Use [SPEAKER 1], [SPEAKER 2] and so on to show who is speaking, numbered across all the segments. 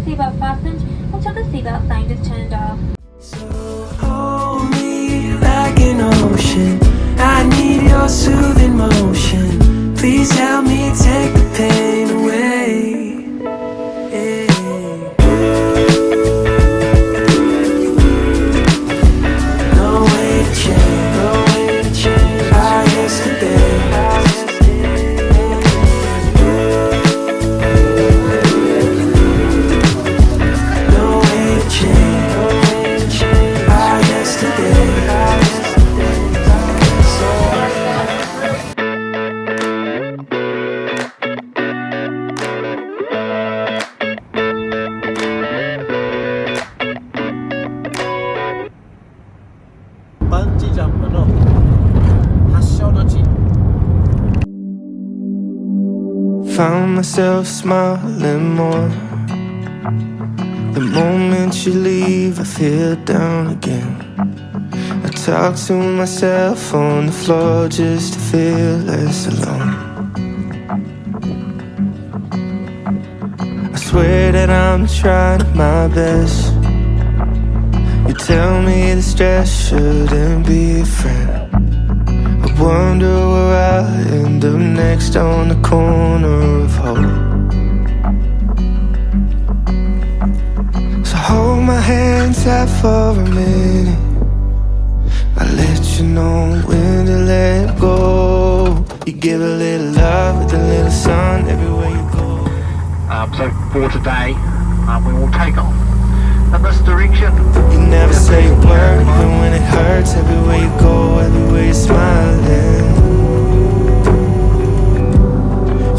[SPEAKER 1] seatbelt fastened until the seatbelt sign is turned off.
[SPEAKER 2] So hold me like an ocean. I need your soothing motion. Please help me take the pain away. No way to change, no way to change our yesterday. No way to change, no way to change our yesterday.
[SPEAKER 3] 번지 점프로発祥の地
[SPEAKER 2] Found myself smiling more. The moment you leave, I feel down again. I talk to myself on the floor just to feel less alone. I swear that I'm trying my best. You tell me the stress shouldn't be a friend. I wonder where I'll end up next on the corner of hope. So hold my hand tight for a minute. I'll let you know when to let go. You give a little love with a little sun everywhere you go.
[SPEAKER 4] So for today, we will take off in this direction.
[SPEAKER 2] You never say a word even when it hurts. Everywhere you go, everywhere you're smiling.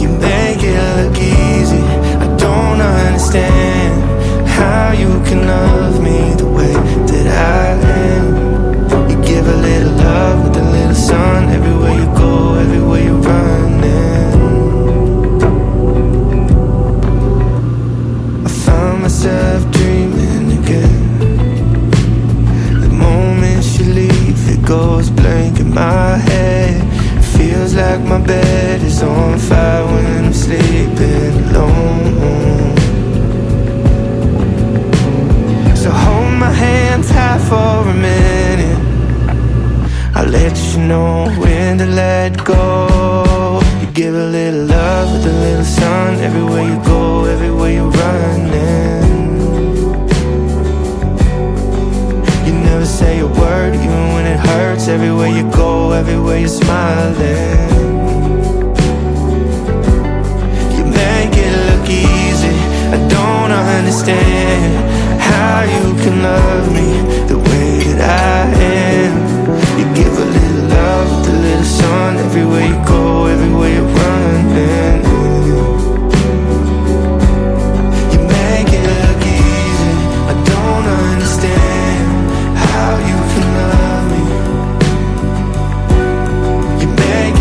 [SPEAKER 2] You make it look easy. I don't understand how you can love me the way that I am. You give a little love with a little sun everywhere you go, everywhere you're running. I found myself dreaming again. The moment you leave, it goes blank in my head. It feels like my bed is on fire when I'm sleeping alone. So hold my hand tight for a minute. I'll let you know when to let go. You give a little love with a little sun everywhere you go, everywhere you're running. You never say a word even when it hurts. Everywhere you go, everywhere you're smiling. You make it look easy. I don't understand how you can love me the way that I am. You give a little love with a little sun everywhere you go, everywhere you're running. You make it look easy. I don't understand how you can love me. You make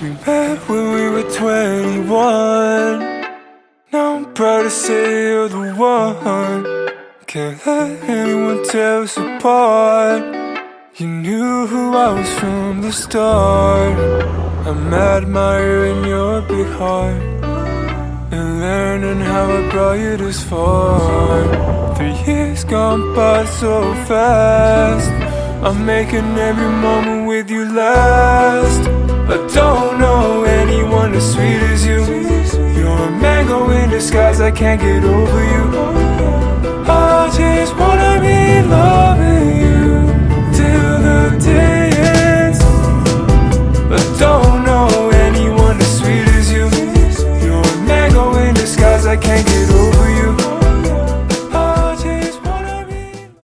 [SPEAKER 2] We met when we were 21. Now I'm proud to say you're the one. Can't let anyone tear us apart. You knew who I was from the start. I'm admiring your big heart and learning how I brought you this far. 3 years gone by so fast. I'm making every moment with you last. I don't know anyone as sweet as you. You're a mango in disguise, I can't get over you. I just wanna be loving